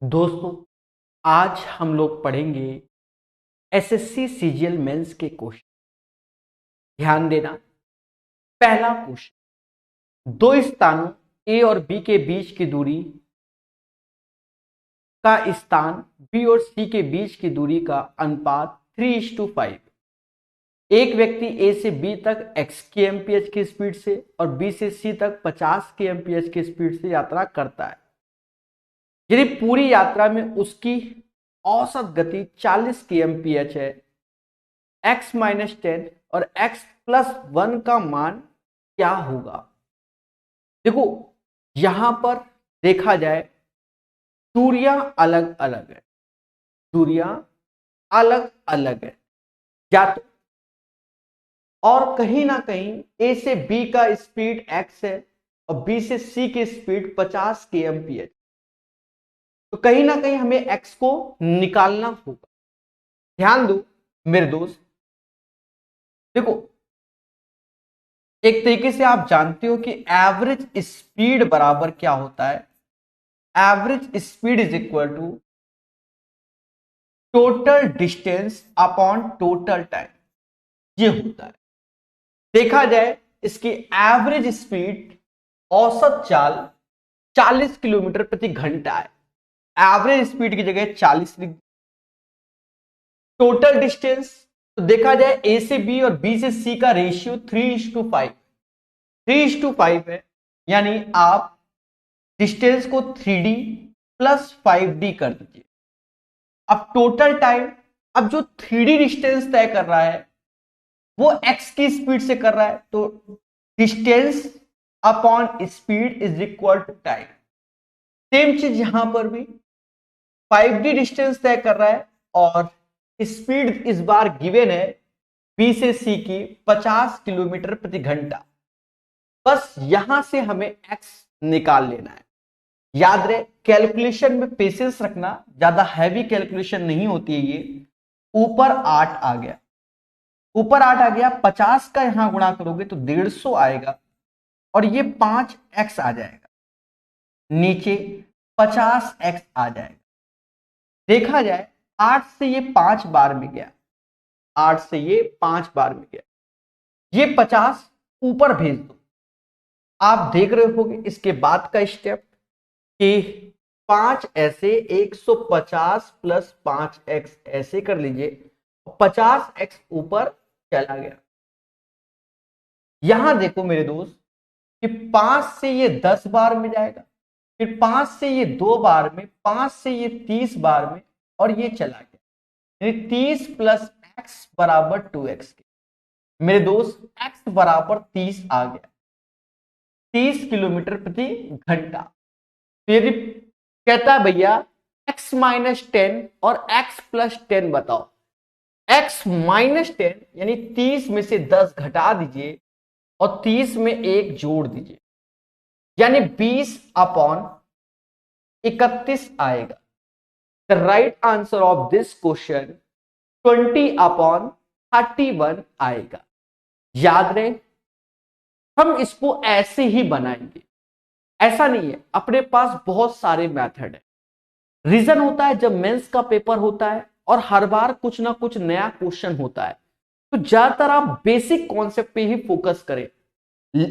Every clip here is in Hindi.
दोस्तों, आज हम लोग पढ़ेंगे एसएससी सीजीएल मेंस के क्वेश्चन। ध्यान देना। पहला क्वेश्चन, दो स्थानों ए और बी के बीच की दूरी का स्थान बी और सी के बीच की दूरी का अनुपात 3:5। एक व्यक्ति ए से बी तक x kmph की स्पीड से और बी से सी तक 50 kmph की स्पीड से यात्रा करता है। यदि पूरी यात्रा में उसकी औसत गति 40 kmph है, x-10 और x+1 का मान क्या होगा? देखो, यहां पर देखा जाए दूरियां अलग अलग है, दूरियां अलग अलग है या तो, और कहीं ना कहीं ए से बी का स्पीड x है और बी से सी की स्पीड 50 kmph, तो कहीं ना कहीं हमें x को निकालना होगा। ध्यान दो मेरे दोस्त, देखो एक तरीके से आप जानते हो कि एवरेज स्पीड बराबर क्या होता है? Average speed is equal to total distance upon total time, ये होता है। देखा जाए इसकी एवरेज स्पीड, औसत चाल 40 किलोमीटर प्रति घंटा है। एवरेज स्पीड की जगह 40 लिख। टोटल डिस्टेंस, तो देखा जाए ए से बी और बी से सी का रेशियो 3:5, 3:5 है, यानी आप डिस्टेंस को 3D प्लस 5D कर दीजिए। अब टोटल टाइम, अब जो 3D डिस्टेंस तय कर रहा है वो x की स्पीड से कर रहा है, तो distance upon speed is equal to time. Same चीज यहां पर भी 5D डिस्टेंस तय कर रहा है और स्पीड इस बार गिवन है बी से सी की 50 किलोमीटर प्रति घंटा। बस यहां से हमें x निकाल लेना है। याद रहे, कैलकुलेशन में पेशेंस रखना, ज्यादा हैवी कैलकुलेशन नहीं होती है ये। ऊपर 8 आ गया, ऊपर 8 आ गया, 50 का यहां गुणा करोगे तो 150 आएगा और ये 5x आ जाएगा, नीचे 50x आ जाएगा। देखा जाए 8 से ये 5 बार में गया, 8 से ये 5 बार में गया, ये 50 ऊपर भेज दो। आप देख रहे होगे इसके बाद का स्टेप कि 5 ऐसे 150 प्लस 5x ऐसे कर लीजिए, 50x ऊपर चला गया। यहां देखो मेरे दोस्त कि 5 से ये 10 बार में जाएगा, फिर 5 से ये 2 बार में, 5 से ये 30 बार में, और ये चला गया, यानी 30 प्लस x बराबर 2x के। मेरे दोस्त x बराबर 30 आ गया, 30 किलोमीटर प्रति घंटा। तो यदि कहता है भैया x-10 और x+10 बताओ, x-10 यानी 30 में से 10 घटा दीजिए और 30 में 1 जोड़ दीजिए, यानी 20/31 आएगा। The right answer of this question 20/31 आएगा। याद रहे, हम इसको ऐसे ही बनाएंगे, ऐसा नहीं है, अपने पास बहुत सारे मेथड है। रीजन होता है जब मेंस का पेपर होता है और हर बार कुछ ना कुछ नया क्वेश्चन होता है, तो ज्यादातर आप बेसिक कॉन्सेप्ट पे ही फोकस करें,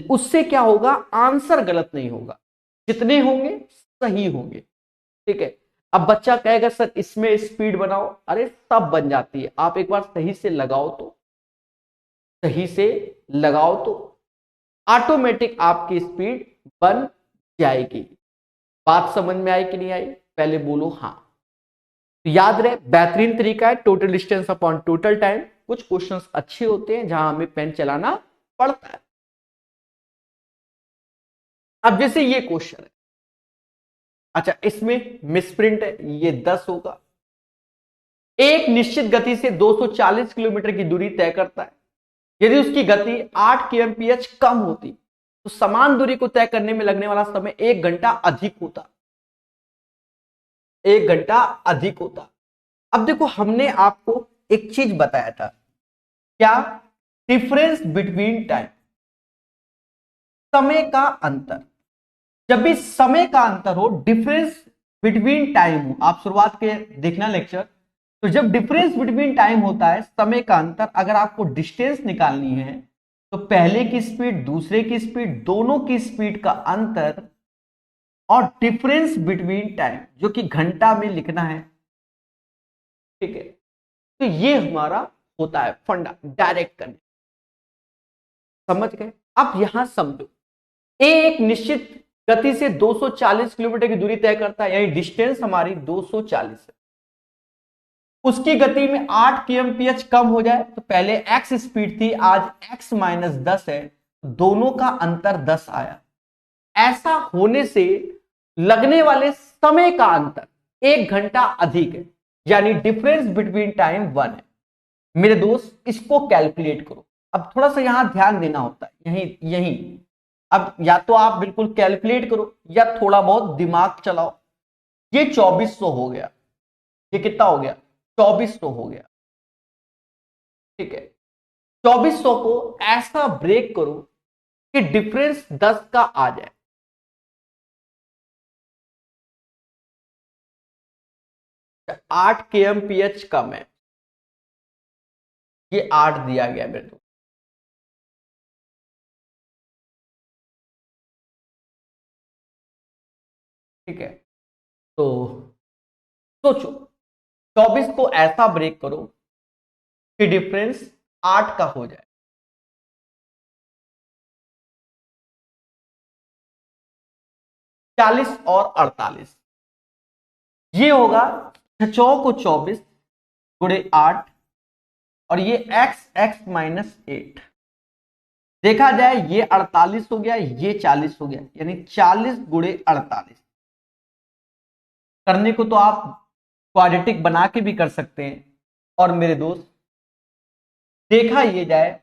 उससे क्या होगा, आंसर गलत नहीं होगा, जितने होंगे सही होंगे। ठीक है। अब बच्चा कहेगा सर इसमें स्पीड बनाओ, अरे सब बन जाती है, आप एक बार सही से लगाओ तो, सही से लगाओ तो ऑटोमेटिक आपकी स्पीड बन जाएगी। बात समझ में आई कि नहीं आई? पहले बोलो हाँ। तो याद रहे, बेहतरीन तरीका है total distance upon total time. कुछ क्वेश्चंस अच्छे होते हैं जहां हमें पेन चलाना पड़ता है। अब जैसे ये क्वेश्चन है, अच्छा इसमें मिसप्रिंट है, ये 10 होगा। एक निश्चित गति से 240 किलोमीटर की दूरी तय करता है। यदि उसकी गति 8 kmph कम होती तो समान दूरी को तय करने में लगने वाला समय 1 घंटा अधिक होता, 1 घंटा अधिक होता। अब देखो, हमने आपको एक चीज बताया था, क्या? डिफरेंस बिटवीन टाइम, समय का अंतर। जब भी समय का अंतर हो, डिफरेंस बिटवीन टाइम हो, आप शुरुआत के देखना लेक्चर, तो जब डिफरेंस बिटवीन टाइम होता है, समय का अंतर, अगर आपको डिस्टेंस निकालनी है तो पहले की स्पीड दूसरे की स्पीड दोनों की स्पीड का अंतर और डिफरेंस बिटवीन टाइम जो कि घंटा में लिखना है। ठीक है, तो ये हमारा होता है फंडा डायरेक्ट करने। समझ गए? अब यहां समझो, ए एक निश्चित गति से 240 किलोमीटर की दूरी तय करता है, यानी डिस्टेंस हमारी 240 है। उसकी गति में 8 kmph कम हो जाए तो पहले x स्पीड थी, आज x माइनस 10 है, दोनों का अंतर 10 आया। ऐसा होने से लगने वाले समय का अंतर 1 घंटा अधिक है, यानी डिफरेंस बिटवीन टाइम 1 है। मेरे दोस्त इसको कैलकुलेट करो। अब थोड़ा सा यहां ध्यान देना होता है, यही यही अब या तो आप बिल्कुल कैलकुलेट करो या थोड़ा बहुत दिमाग चलाओ। ये 2400 हो गया, ये कितना हो गया? 2400 हो गया। ठीक है, 2400 को ऐसा ब्रेक करो कि डिफरेंस 10 का आ जाए। 8 kmph कम है, ये 8 दिया गया मेरे को। ठीक है, तो सोचो 24 को ऐसा ब्रेक करो कि डिफरेंस 8 का हो जाए। 40 और 48, ये होगा 6 को 24 गुणे 8 और ये x x माइनस 8। देखा जाए ये 48 हो गया, ये 40 हो गया, यानी 40 गुणे 48। करने को तो आप क्वाड्रेटिक बना के भी कर सकते हैं। और मेरे दोस्त देखा ये जाए,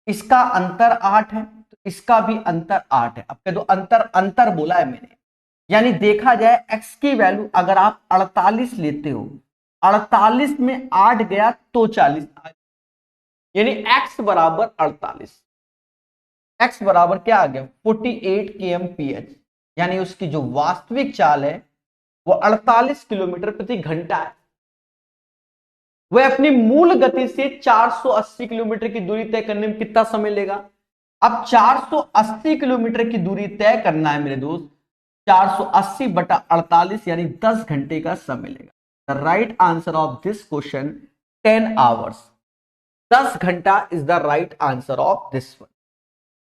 इसका अंतर 8 है तो इसका भी अंतर 8 है। अब कह दो अंतर अंतर बोला है मैंने, यानी देखा जाए x की वैल्यू अगर आप 48 लेते हो, 48 में 8 गया तो 40 आ गया, यानी x बराबर 48। x बराबर क्या आ गया? 48 kmph, यानी उसकी जो वास्तविक चाल है वो 48 किलोमीटर प्रति घंटा है। वह अपनी मूल गति से 480 किलोमीटर की दूरी तय करने में कितना समय लेगा? अब 480 किलोमीटर की दूरी तय करना है मेरे दोस्त, 480 बटा 48 यानी 10 घंटे का समय लेगा। The right answer of this question 10 hours. 10 घंटा is the right answer of this one.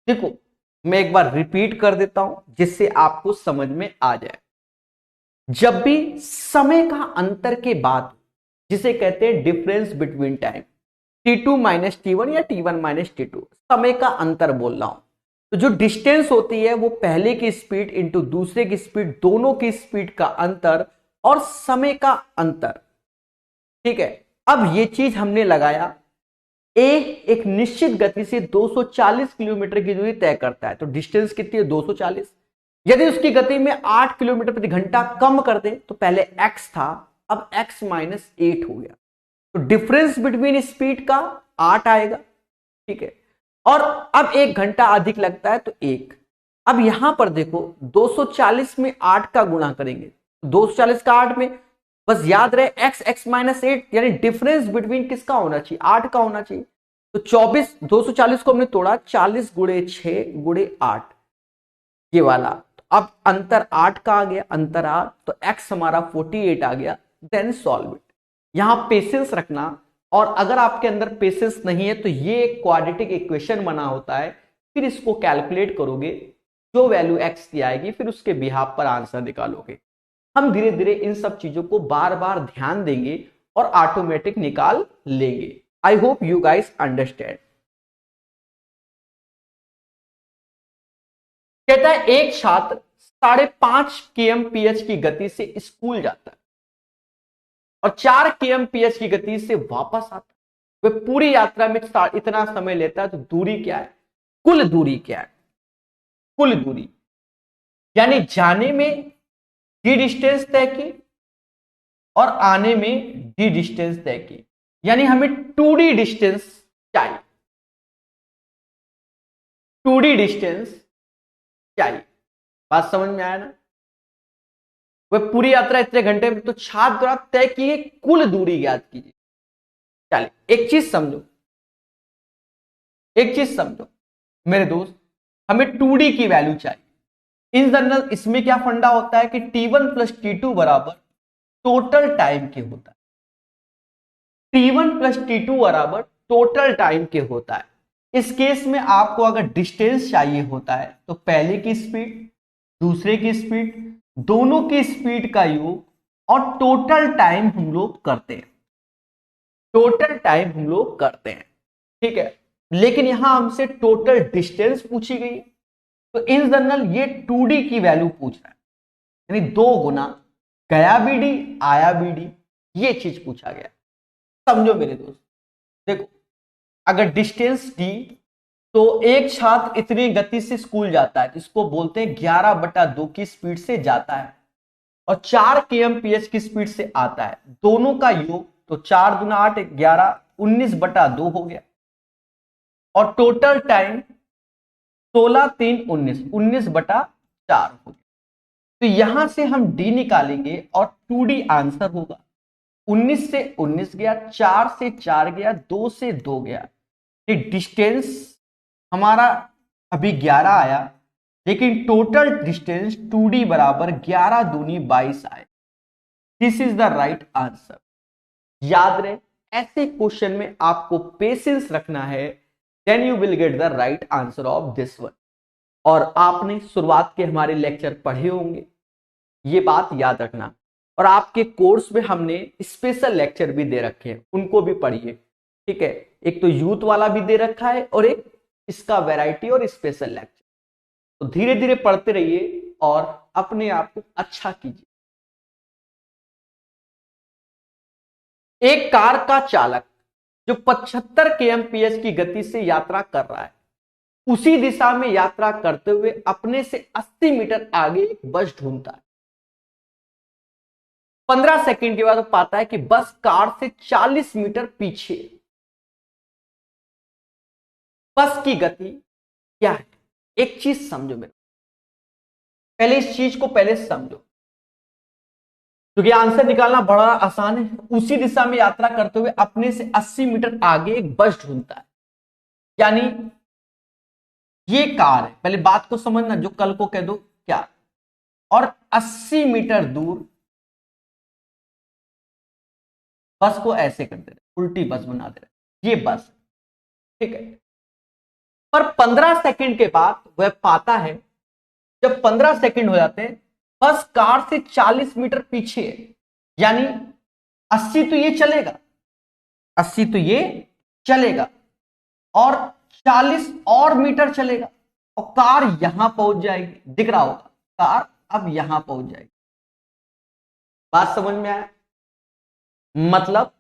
देखो मैं एक बार रिपीट कर देता हूं जिससे आपको समझ में आ जाए। जब भी समय का अंतर के बाद, जिसे कहते हैं difference between time, T2 minus T1 या T1 माइनस T2, समय का अंतर बोल रहा हूं, तो जो डिस्टेंस होती है वो पहले की स्पीड इंटू दूसरे की स्पीड, दोनों की स्पीड का अंतर और समय का अंतर। ठीक है, अब ये चीज हमने लगाया, ए एक निश्चित गति से 240 किलोमीटर की दूरी तय करता है, तो डिस्टेंस कितनी है? 240। यदि उसकी गति में 8 किलोमीटर प्रति घंटा कम कर दे तो पहले x था, अब x माइनस 8 हो गया, तो डिफरेंस बिटवीन स्पीड का 8 आएगा। ठीक है, और अब 1 घंटा अधिक लगता है तो 1। अब यहां पर देखो 240 में 8 का गुणा करेंगे, 240 का 8 में, बस याद रहे x x माइनस 8, यानी डिफरेंस बिटवीन किसका होना चाहिए? 8 का होना चाहिए। तो 24, 240 को हमने तोड़ा, 40 गुणे 6 गुणे 8, ये वाला। तो अब अंतर 8 का आ गया, अंतर 8, तो x हमारा 48 आ गया। Then solve it. यहां पेशेंस रखना, और अगर आपके अंदर पेशेंस नहीं है तो ये एक क्वाड्रेटिक इक्वेशन बना होता है, फिर इसको कैलकुलेट करोगे, जो वैल्यू x की आएगी फिर उसके बिहाफ पर आंसर निकालोगे। हम धीरे धीरे इन सब चीजों को बार बार ध्यान देंगे और ऑटोमेटिक निकाल लेंगे। I hope you guys understand. कहता है एक छात्र 5.5 kmph की गति से स्कूल जाता है और 4 kmph की गति से वापस आता है। वह पूरी यात्रा में इतना समय लेता है, तो दूरी क्या है? कुल दूरी क्या है? कुल दूरी, यानी जाने में डी डिस्टेंस तय की और आने में डी डिस्टेंस तय की, यानी हमें 2D डिस्टेंस चाहिए, 2D डिस्टेंस चाहिए। बात समझ में आया ना? वह पूरी यात्रा इतने घंटे में, तो छात्र द्वारा तय की गई कुल दूरी ज्ञात कीजिए। चलिए एक चीज समझो, एक चीज समझो मेरे दोस्त, हमें 2D की वैल्यू चाहिए। इन जनरल इसमें क्या फंडा होता है कि T1 प्लस T2 बराबर टोटल टाइम के होता है। T1 प्लस T2 बराबर टोटल टाइम के होता है। इस केस में आपको अगर डिस्टेंस चाहिए होता है तो पहले की स्पीड, दूसरे की स्पीड, दोनों की स्पीड का योग और टोटल टाइम हम लोग करते हैं, टोटल टाइम हम लोग करते हैं, ठीक है। लेकिन यहां हमसे टोटल डिस्टेंस पूछी गई है, तो इन जनरल ये 2D की वैल्यू पूछ रहा है, यानी 2 गुना गया बीडी आया बीडी, ये चीज पूछा गया। समझो मेरे दोस्त, देखो अगर डिस्टेंस डी, तो एक छात्र इतनी गति से स्कूल जाता है, इसको बोलते हैं 11/2 की स्पीड से जाता है, और 4 kmph की स्पीड से आता है, दोनों का योग, तो 4 दूना 8, 11, 19/2 हो गया, और टोटल टाइम 16 3 19, 19/4 हो गया। तो यहां से हम डी निकालेंगे और 2D आंसर होगा। 19 से 19 गया, 4 से 4 गया, 2 से 2 गया। डिस्टेंस हमारा अभी 11 आया, लेकिन टोटल डिस्टेंस 2D बराबर 11 दूनी 22 आए। This is the right answer. याद रहे, ऐसे क्वेश्चन में आपको पेशेंस रखना है, then you will get the right answer of this one. और आपने शुरुआत के हमारे लेक्चर पढ़े होंगे, ये बात याद रखना। और आपके कोर्स में हमने स्पेशल लेक्चर भी दे रखे हैं, उनको भी पढ़िए, ठीक है। एक तो यूथ वाला भी दे रखा है और एक इसका वैरायटी और स्पेशल लेक्चर। तो धीरे धीरे पढ़ते रहिए और अपने आप को अच्छा कीजिए। एक कार का चालक जो 75 kmph की गति से यात्रा कर रहा है, उसी दिशा में यात्रा करते हुए अपने से 80 मीटर आगे एक बस ढूंढता है। 15 सेकंड के बाद वो पाता है कि बस कार से 40 मीटर पीछे। बस की गति क्या है? एक चीज समझो मेरे, पहले इस चीज को पहले समझो, क्योंकि आंसर निकालना बड़ा आसान है। उसी दिशा में यात्रा करते हुए अपने से 80 मीटर आगे एक बस ढूंढता है, यानी ये कार है। पहले बात को समझना, जो कल को कह दो क्या, और 80 मीटर दूर बस को ऐसे कर दे रहे, उल्टी बस बना दे रहे, ये बस, ठीक है। पर 15 सेकंड के बाद वह पाता है, जब 15 सेकंड हो जाते हैं, बस कार से 40 मीटर पीछे है, यानी 80 तो ये चलेगा, 80 तो ये चलेगा, और 40 और मीटर चलेगा, और कार यहां पहुंच जाएगी। दिख रहा होगा, कार अब यहां पहुंच जाएगी। बात समझ में आया? मतलब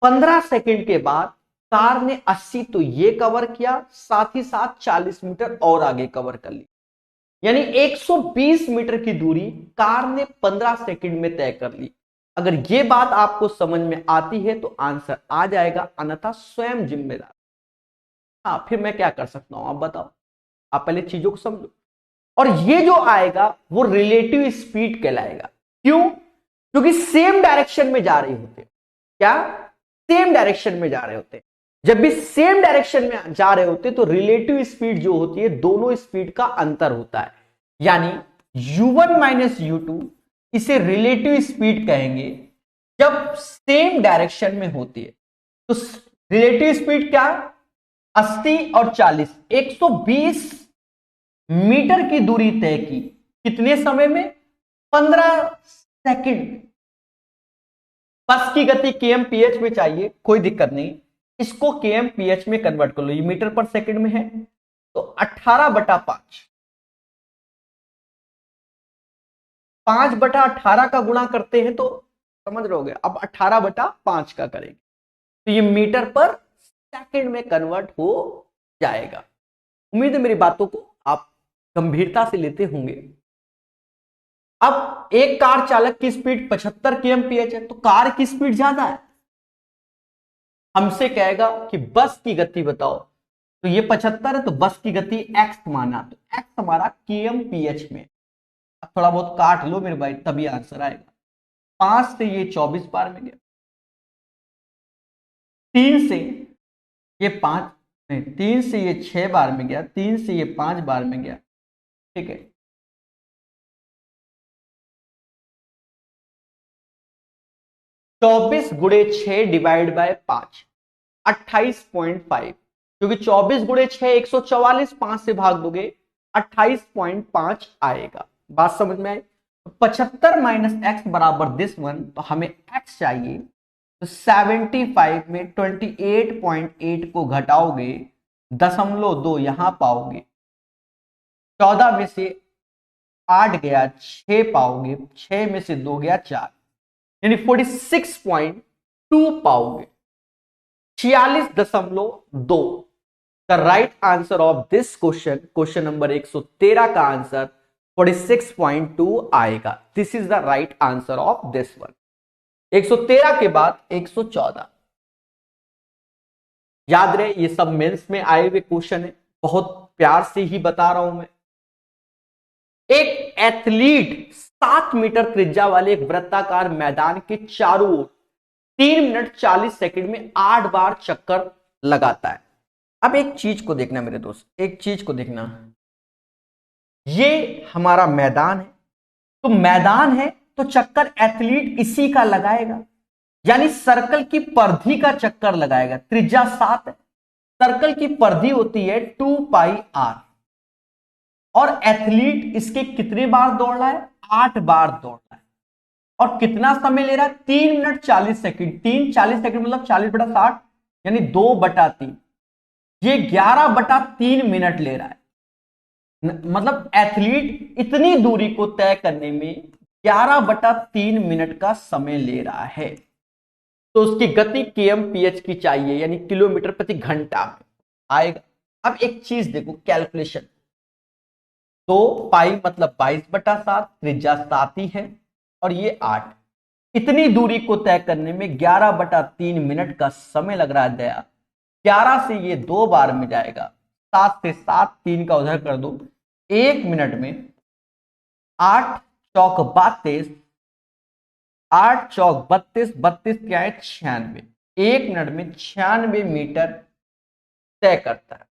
15 सेकंड के बाद कार ने 80 तो ये कवर किया, साथ ही साथ 40 मीटर और आगे कवर कर ली, यानी 120 मीटर की दूरी कार ने 15 सेकंड में तय कर ली। अगर ये बात आपको समझ में आती है तो आंसर आ जाएगा, अन्यथा स्वयं जिम्मेदार। हाँ, फिर मैं क्या कर सकता हूं, आप बताओ। आप पहले चीजों को समझो, और ये जो आएगा वो रिलेटिव स्पीड कहलाएगा। क्यों? क्योंकि सेम डायरेक्शन में जा रही होते। क्या? सेम डायरेक्शन में जा रहे होते। जब भी सेम डायरेक्शन में जा रहे होते तो रिलेटिव स्पीड जो होती है, दोनों स्पीड का अंतर होता है, यानी u1 माइनस u2, इसे रिलेटिव स्पीड कहेंगे जब सेम डायरेक्शन में होती है। तो रिलेटिव स्पीड क्या? 80 और 40, 120 मीटर की दूरी तय की कितने समय में? 15 सेकंड। बस की गति kmph में चाहिए, कोई दिक्कत नहीं, इसको kmph में कन्वर्ट कर लो, ये मीटर पर सेकंड में है, तो 18/5, 5/18 का गुणा करते हैं तो समझ रहोगे, अब 18/5 का करेंगे तो ये मीटर पर सेकंड में कन्वर्ट हो जाएगा। उम्मीद है मेरी बातों को आप गंभीरता से लेते होंगे। अब एक कार चालक की स्पीड 75 kmph है, तो कार की स्पीड ज्यादा है, हमसे कहेगा कि बस की गति बताओ, तो ये 75 है तो बस की गति x माना, तो x हमारा kmph में, थोड़ा बहुत काट लो मेरे भाई, तभी आंसर आएगा। 5 से ये 24 बार में गया, 3 से ये 5, नहीं 3 से ये 6 बार में गया, 3 से ये 5 बार में गया, ठीक है। 24 गुणे 6 डिवाइड बाय 5, 28.5, क्योंकि 24 गुणे 6 144, 5 से भाग दोगे 28.5 आएगा। बात समझ में आई? 75 माइनस एक्स बराबर दिस वन, तो हमें एक्स चाहिए, तो 75 में 28.8 को घटाओगे, 0.2 यहां पाओगे, 14 में से 8 गया 6 पाओगे, 6 में से 2 गया 4, यानी 46.2 पाओगे, 46.2। The right answer of this question, question number 113 का आंसर 46.2 आएगा। This is the right answer of this one. 113 के बाद 114, याद रहे ये सब मेंस में आए हुए क्वेश्चन है, बहुत प्यार से ही बता रहा हूं मैं। एक एथलीट 7 मीटर त्रिज्या वाले एक वृत्ताकार मैदान के चारों ओर 3 मिनट 40 सेकंड में 8 बार चक्कर लगाता है। अब एक चीज को देखना मेरे दोस्त, एक चीज को देखना, ये हमारा मैदान है, तो मैदान है तो चक्कर एथलीट इसी का लगाएगा, यानी सर्कल की परिधि का चक्कर लगाएगा। त्रिज्या 7 है, सर्कल की परिधि होती है 2 पाई आर, और एथलीट इसके कितने बार दौड़ रहा है? 8 बार दौड़ रहा है, और कितना समय ले रहा है? 3 मिनट 40 सेकंड। 3 40 सेकंड मतलब 40/60, यानी 2/3, ये 11/3 मिनट ले रहा है। मतलब एथलीट इतनी दूरी को तय करने में 11/3 मिनट का समय ले रहा है, तो उसकी गति kmph की चाहिए, यानी किलोमीटर प्रति घंटा में आएगा। अब एक चीज देखो, कैलकुलेशन, तो पाई मतलब 22/7, त्रिज्या 7 ही है, और ये 8, इतनी दूरी को तय करने में 11/3 मिनट का समय लग रहा है दया। 11 से ये 2 बार में जाएगा, 7 से 7, 3 का उधर कर दो, 1 मिनट में 8 चौक 32, 8 चौक 32, 32 क्या है? 96, 1 मिनट में 96 मीटर तय करता है।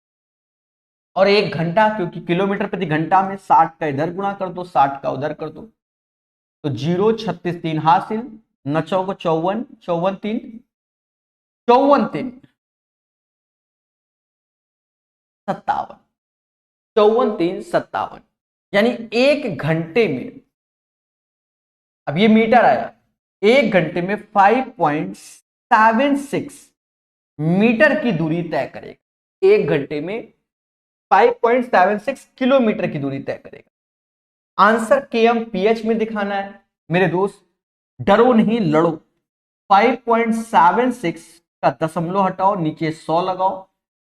और 1 घंटा, क्योंकि किलोमीटर प्रति घंटा में 60 का इधर गुणा कर दो, 60 का उधर कर दो, तो 0 36 3 हासिल, 9 चौक 54, 54 3 54 3 57, 54 3 57, यानी 1 घंटे में, अब ये मीटर आया, 1 घंटे में 5.76 मीटर की दूरी तय करेगा। 1 घंटे में 5.76 किलोमीटर की दूरी तय करेगा। आंसर kmph में दिखाना है मेरे दोस्त, डरो नहीं लड़ो। 5.76 का दशमलव हटाओ, नीचे 100 लगाओ,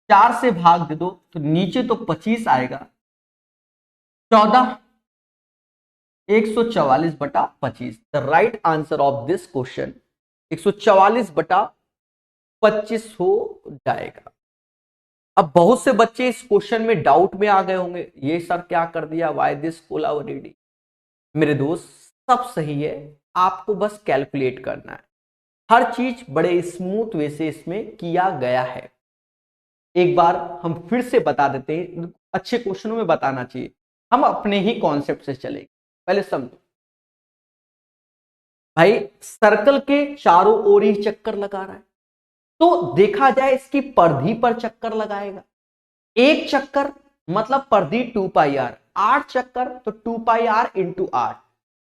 4 से भाग दे दो, तो नीचे तो 25 आएगा, 14, 144/25। The right answer of this question 144/25 हो जाएगा। अब बहुत से बच्चे इस क्वेश्चन में डाउट में आ गए होंगे, ये सर क्या कर दिया, वाई दिस कोलावरेडी। मेरे दोस्त सब सही है, आपको बस कैलकुलेट करना है, हर चीज बड़े स्मूथ वे से इसमें किया गया है। एक बार हम फिर से बता देते हैं, अच्छे क्वेश्चनों में बताना चाहिए, हम अपने ही कॉन्सेप्ट से चलेंगे। पहले समझो भाई, सर्कल के चारों ओर ही चक्कर लगा रहा है, तो देखा जाए इसकी परिधि पर चक्कर लगाएगा। एक चक्कर मतलब परिधि 2 पाई आर, 8 चक्कर तो 2 पाई आर इंटू 8,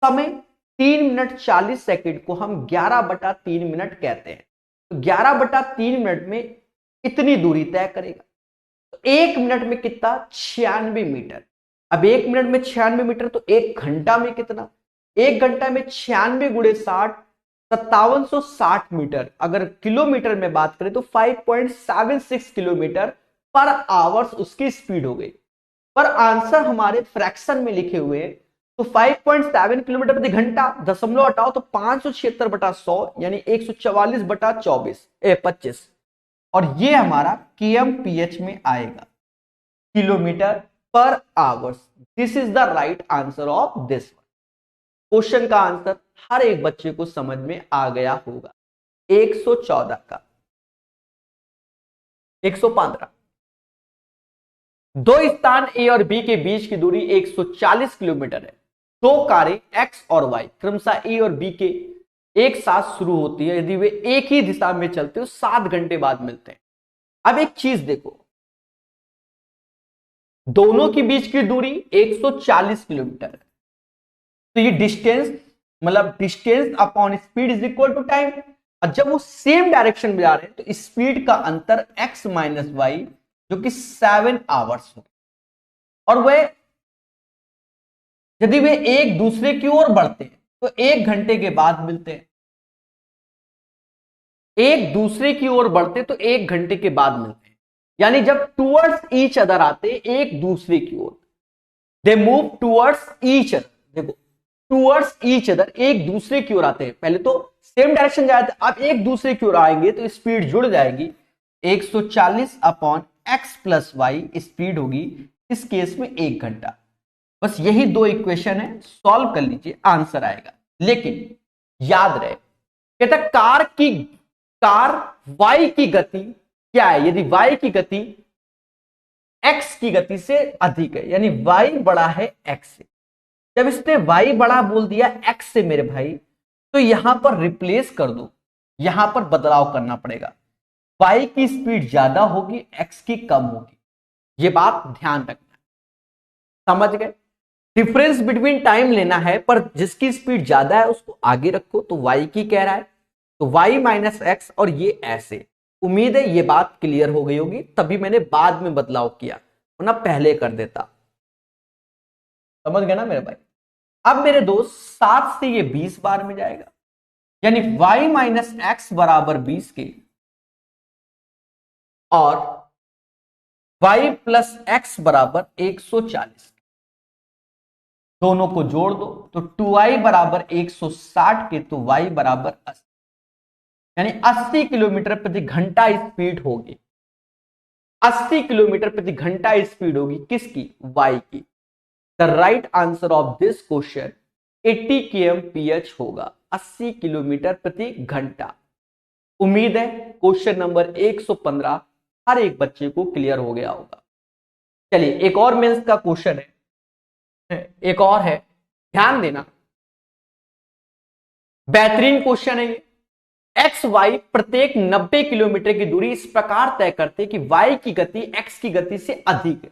समय 3 मिनट 40 सेकंड को हम 11/3 मिनट कहते हैं, तो 11/3 मिनट में इतनी दूरी तय करेगा। तो 1 मिनट में कितना? 96 मीटर। अब 1 मिनट में 96 मीटर, तो 1 घंटा में कितना? 1 घंटा में 96 गुणे 60, 5760 मीटर। अगर किलोमीटर में बात करें तो 5.76 किलोमीटर पर आवर्स उसकी स्पीड हो गई। पर आंसर हमारे फ्रैक्शन में लिखे हुए, तो 5.7 किलोमीटर प्रति घंटा, दशमलव हटाओ तो 576/100, यानी 144/25, और ये हमारा kmph में आएगा, किलोमीटर पर hours. This is the right answer of this. Question का आंसर हर एक बच्चे को समझ में आ गया होगा। 114 का 115। दो स्थान ए और बी के बीच की दूरी 140 किलोमीटर है। दो कारें एक्स और वाई क्रमशः ए और बी के एक साथ शुरू होती है। यदि वे एक ही दिशा में चलते हो 7 घंटे बाद मिलते हैं। अब एक चीज देखो, दोनों के बीच की दूरी 140 किलोमीटर है, तो ये डिस्टेंस मतलब distance upon speed is equal to time. और जब वो सेम डायरेक्शन में जा रहे हैं तो स्पीड का अंतर x माइनस वाई जो कि 7 आवर्स हो। और वह यदि वे एक दूसरे की ओर बढ़ते हैं तो 1 घंटे के बाद मिलते हैं। एक दूसरे की ओर बढ़ते तो 1 घंटे के बाद मिलते हैं। यानी जब टूवर्ड्स ईच अदर आते एक दूसरे की ओर, they move towards each other. देखो टूवर्ड्स ईच अदर, एक दूसरे की ओर आते हैं। पहले तो सेम डायरेक्शन जाए थे, अब एक दूसरे की ओर आएंगे तो स्पीड जुड़ जाएगी। 140 upon X plus Y speed होगी इस केस में 1 घंटा। बस यही दो इक्वेशन है, सॉल्व कर लीजिए आंसर आएगा। लेकिन याद रहे कहता कार वाई की गति क्या है, यदि वाई की गति एक्स की गति से अधिक है, यानी वाई बड़ा है एक्स से। जब इसने वाई बड़ा बोल दिया एक्स से मेरे भाई, तो यहां पर रिप्लेस कर दो, यहां पर बदलाव करना पड़ेगा। वाई की स्पीड ज्यादा होगी, एक्स की कम होगी, ये बात ध्यान रखना। समझ गए? डिफरेंस बिटवीन टाइम लेना है, पर जिसकी स्पीड ज्यादा है उसको आगे रखो, तो वाई की कह रहा है, तो वाई माइनस एक्स, और ये ऐसे। उम्मीद है ये बात क्लियर हो गई होगी, तभी मैंने बाद में बदलाव किया, वरना पहले कर देता। समझ गए ना मेरे भाई? अब मेरे दोस्त 7 से ये 20 बार में जाएगा, यानी y माइनस एक्स बराबर 20 के, और y प्लस एक्स बराबर 140। दोनों को जोड़ दो तो 2y बराबर 160 के, तो y बराबर 80, यानी 80 किलोमीटर प्रति घंटा स्पीड होगी। 80 किलोमीटर प्रति घंटा स्पीड होगी किसकी? y की। The right answer of this question 80 kmph होगा, 80 किलोमीटर प्रति घंटा। उम्मीद है क्वेश्चन नंबर 115 हर एक बच्चे को क्लियर हो गया होगा। चलिए एक और मेंस का क्वेश्चन है, एक और है, ध्यान देना, बेहतरीन क्वेश्चन है ये। एक्स वाई प्रत्येक 90 किलोमीटर की दूरी इस प्रकार तय करते कि वाई की गति एक्स की गति से अधिक है।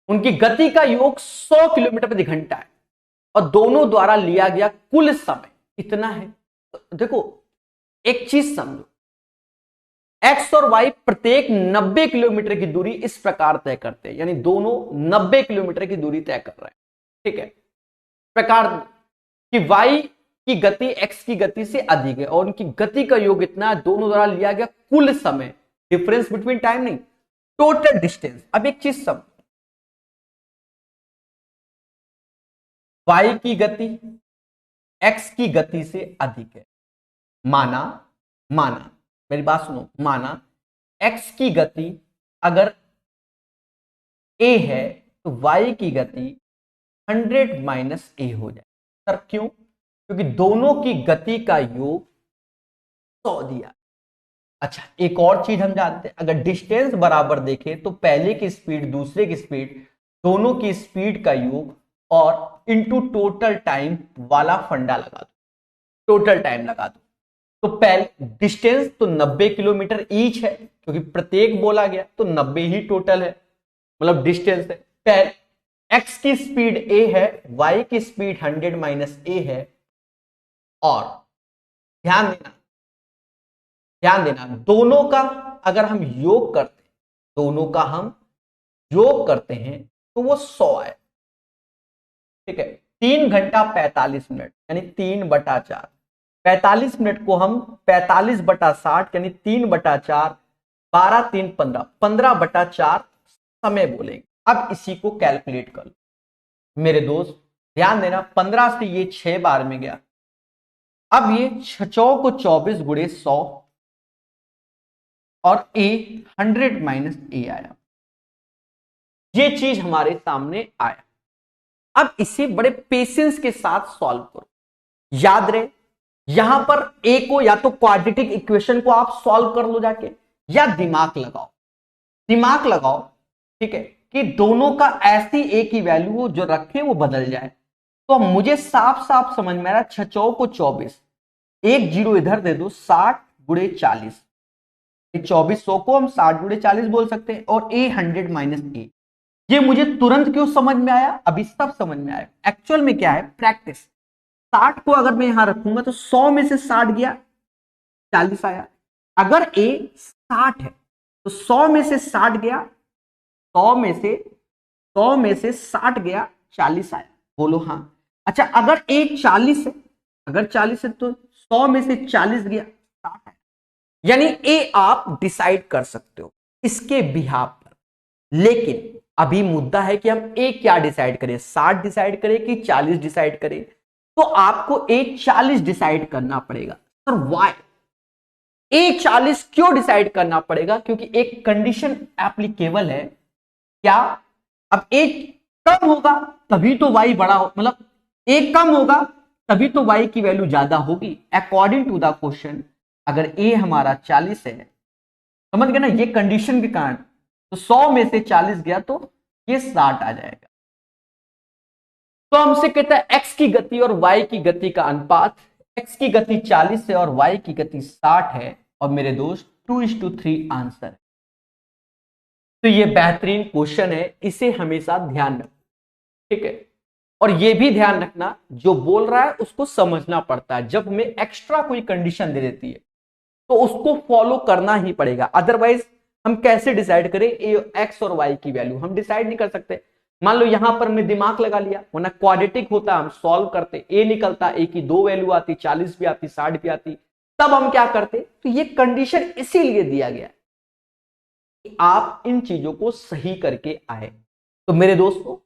उनकी गति का योग 100 किलोमीटर प्रति घंटा है और दोनों द्वारा लिया गया कुल समय इतना है। तो देखो एक चीज समझो, एक्स और वाई प्रत्येक 90 किलोमीटर की दूरी इस प्रकार तय करते हैं, यानी दोनों 90 किलोमीटर की दूरी तय कर रहे हैं। ठीक है, प्रकार कि वाई की गति एक्स की गति से अधिक है और उनकी गति का योग इतना है, दोनों द्वारा लिया गया कुल समय, डिफरेंस बिटवीन टाइम नहीं, टोटल डिस्टेंस। अब एक चीज समझो, वाई की गति एक्स की गति से अधिक है, माना मेरी बात सुनो, माना एक्स की गति अगर ए है तो वाई की गति 100 माइनस ए हो जाए। सर क्यों? क्योंकि दोनों की गति का योग 100 दिया। अच्छा एक और चीज हम जानते हैं, अगर डिस्टेंस बराबर देखें तो पहले की स्पीड दूसरे की स्पीड, दोनों की स्पीड का योग और इनटू टोटल टाइम वाला फंडा लगा दो, टोटल टाइम लगा दो। तो पहले डिस्टेंस तो 90 किलोमीटर ईच है, क्योंकि प्रत्येक बोला गया तो 90 ही टोटल है, मतलब डिस्टेंस है। पहले एक्स की स्पीड ए है, वाई की स्पीड 100 माइनस ए है, और ध्यान देना दोनों का अगर हम योग करते हैं, दोनों का हम योग करते हैं तो वो 100 है। ठीक है, 3 घंटा 45 मिनट यानी 3/4, 45 मिनट को हम 45/60 यानी 3/4, 12 3 15, 15/4 समय बोलेंगे। अब इसी को कैलकुलेट कर लो मेरे दोस्त, ध्यान देना, 15 से ये 6 बार में गया, अब ये 6 को 24 गुणे 100 और ए 100 माइनस ए आया। ये चीज हमारे सामने आया। अब इसे बड़े पेशेंस के साथ सॉल्व करो। याद रहे, यहां पर ए को या तो क्वाड्रेटिक इक्वेशन को आप सॉल्व कर लो जाके, या दिमाग लगाओ, दिमाग लगाओ, ठीक है, कि दोनों का ऐसी ए की वैल्यू हो जो रखे वो बदल जाए। तो मुझे साफ साफ समझ में आ रहा है, 6 को 24, एक जीरो इधर दे दो, 60 गुणे 40, 2400 को हम 60 गुणे 40 बोल सकते हैं, और ए 100 माइनस ए। ये मुझे तुरंत क्यों समझ में आया, अभी सब समझ में आया। एक्चुअल में क्या है, प्रैक्टिस। 60 को अगर मैं यहां रखूंगा तो 100 में से 60 गया, 40 आया। अगर ए 60 है तो 100 में से 60 गया, 100 में से 60 गया, 40 आया। बोलो हाँ। अच्छा, अगर ए 40 है, अगर 40 है तो 100 में से 40 गया, 60 आया। यानी ए आप डिसाइड कर सकते हो इसके बिहाफ पर। लेकिन अभी मुद्दा है कि हम ए क्या डिसाइड करें, 60 डिसाइड करें कि 40 डिसाइड करें। तो आपको ए 40 डिसाइड करना पड़ेगा। सर वाई ए 40 क्यों डिसाइड करना पड़ेगा? क्योंकि एक कंडीशन एप्लीकेबल है। क्या? अब ए कम होगा तभी तो वाई बड़ा हो, मतलब ए कम होगा तभी तो वाई की वैल्यू ज्यादा होगी अकॉर्डिंग टू द क्वेश्चन। अगर ए हमारा 40 है, समझ गए ना, ये कंडीशन के कारण, तो 100 में से 40 गया तो ये 60 आ जाएगा। तो हमसे कहता है एक्स की गति और वाई की गति का अनुपात, एक्स की गति 40 है और वाई की गति 60 है, और मेरे दोस्त 2:3 आंसर है। तो ये बेहतरीन क्वेश्चन है, इसे हमेशा ध्यान रखना, ठीक है। और ये भी ध्यान रखना, जो बोल रहा है उसको समझना पड़ता है। जब हमें एक्स्ट्रा कोई कंडीशन दे देती है तो उसको फॉलो करना ही पड़ेगा, अदरवाइज हम कैसे डिसाइड करें एक्स और वाई की वैल्यू, हम डिसाइड नहीं कर सकते। मान लो यहां पर मैं दिमाग लगा लिया, वरना क्वाड्रेटिक होता हम सॉल्व करते, ए निकलता, ए की 2 वैल्यू आती, 40 भी आती, 60 भी आती, तब हम क्या करते। तो ये कंडीशन इसीलिए दिया गया है कि आप इन चीजों को सही करके आए। तो मेरे दोस्तों,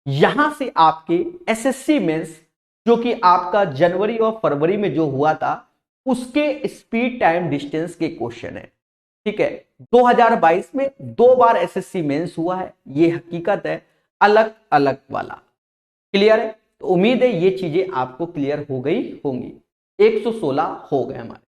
यहां से आपके एसएससी मेंस, जो कि आपका जनवरी और फरवरी में जो हुआ था, उसके स्पीड टाइम डिस्टेंस के क्वेश्चन है, ठीक है। 2022 में 2 बार एसएससी मेंस हुआ है, ये हकीकत है, अलग अलग वाला। क्लियर है? तो उम्मीद है ये चीजें आपको क्लियर हो गई होंगी। 116 हो गए हमारे।